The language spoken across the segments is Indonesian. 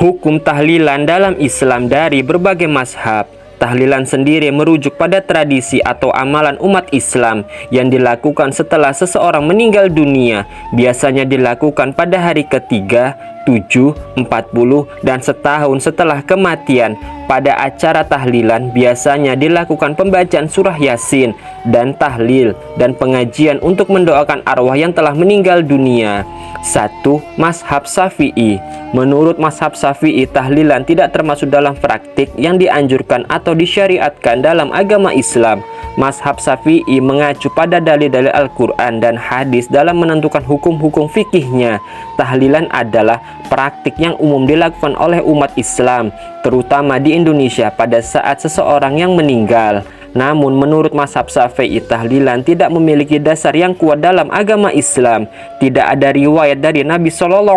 Hukum tahlilan dalam Islam dari berbagai mazhab. Tahlilan sendiri merujuk pada tradisi atau amalan umat Islam yang dilakukan setelah seseorang meninggal dunia. Biasanya dilakukan pada hari ketiga, 7, 40, dan setahun setelah kematian. Pada acara tahlilan biasanya dilakukan pembacaan surah Yasin dan tahlil dan pengajian untuk mendoakan arwah yang telah meninggal dunia. 1. Mazhab Syafi'i. Menurut mazhab Syafi'i, tahlilan tidak termasuk dalam praktik yang dianjurkan atau disyariatkan dalam agama Islam. Mazhab Syafi'i mengacu pada dalil-dalil Al-Quran dan hadis dalam menentukan hukum-hukum fikihnya. Tahlilan adalah praktik yang umum dilakukan oleh umat Islam, terutama di Indonesia pada saat seseorang yang meninggal. Namun menurut mazhab Syafi'i, tahlilan tidak memiliki dasar yang kuat dalam agama Islam. Tidak ada riwayat dari Nabi SAW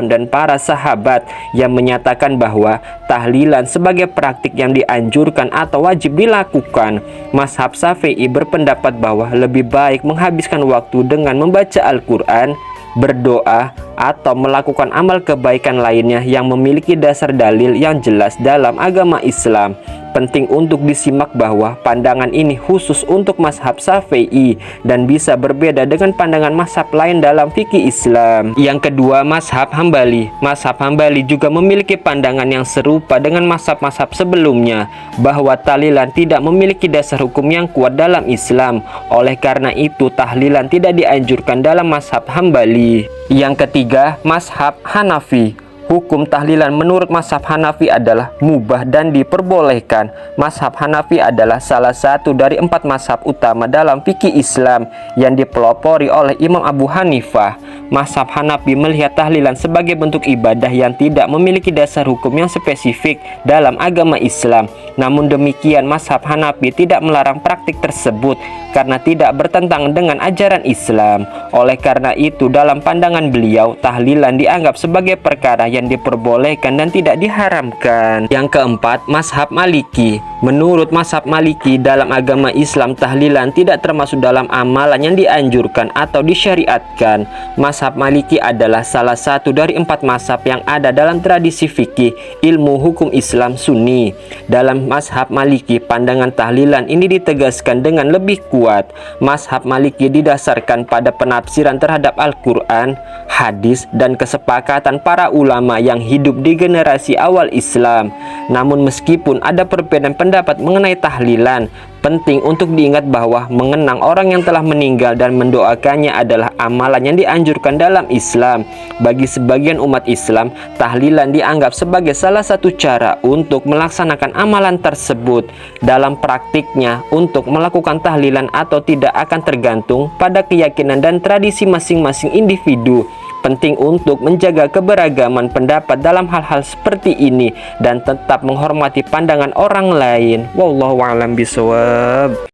dan para sahabat yang menyatakan bahwa tahlilan sebagai praktik yang dianjurkan atau wajib dilakukan. Mazhab Syafi'i berpendapat bahwa lebih baik menghabiskan waktu dengan membaca Al-Quran, berdoa, atau melakukan amal kebaikan lainnya yang memiliki dasar dalil yang jelas dalam agama Islam. Penting untuk disimak bahwa pandangan ini khusus untuk mazhab Syafi'i dan bisa berbeda dengan pandangan mazhab lain dalam fikih Islam. Yang kedua, mazhab Hambali. Mazhab Hambali juga memiliki pandangan yang serupa dengan mazhab-mazhab sebelumnya, bahwa tahlilan tidak memiliki dasar hukum yang kuat dalam Islam. Oleh karena itu, tahlilan tidak dianjurkan dalam mazhab Hambali. Yang ketiga, mazhab Hanafi. Hukum tahlilan menurut mazhab Hanafi adalah mubah dan diperbolehkan. Mazhab Hanafi adalah salah satu dari 4 mazhab utama dalam fikih Islam yang dipelopori oleh Imam Abu Hanifah. Mazhab Hanafi melihat tahlilan sebagai bentuk ibadah yang tidak memiliki dasar hukum yang spesifik dalam agama Islam. Namun demikian, mazhab Hanafi tidak melarang praktik tersebut karena tidak bertentangan dengan ajaran Islam. Oleh karena itu, dalam pandangan beliau, tahlilan dianggap sebagai perkara yang diperbolehkan dan tidak diharamkan. Yang keempat, mazhab Maliki. Menurut mazhab Maliki, dalam agama Islam tahlilan tidak termasuk dalam amalan yang dianjurkan atau disyariatkan. Mazhab Maliki adalah salah satu dari 4 mazhab yang ada dalam tradisi fikih ilmu hukum Islam Sunni. Dalam mazhab Maliki, pandangan tahlilan ini ditegaskan dengan lebih kuat. Mazhab Maliki didasarkan pada penafsiran terhadap Al-Quran, hadis, dan kesepakatan para ulama yang hidup di generasi awal Islam. Namun meskipun ada perbedaan pendapat mengenai tahlilan, penting untuk diingat bahwa mengenang orang yang telah meninggal dan mendoakannya adalah amalan yang dianjurkan dalam Islam. Bagi sebagian umat Islam, tahlilan dianggap sebagai salah satu cara untuk melaksanakan amalan tersebut. Dalam praktiknya, untuk melakukan tahlilan atau tidak akan tergantung pada keyakinan dan tradisi masing-masing individu. Penting untuk menjaga keberagaman pendapat dalam hal-hal seperti ini dan tetap menghormati pandangan orang lain. Wallahu a'lam bishawab.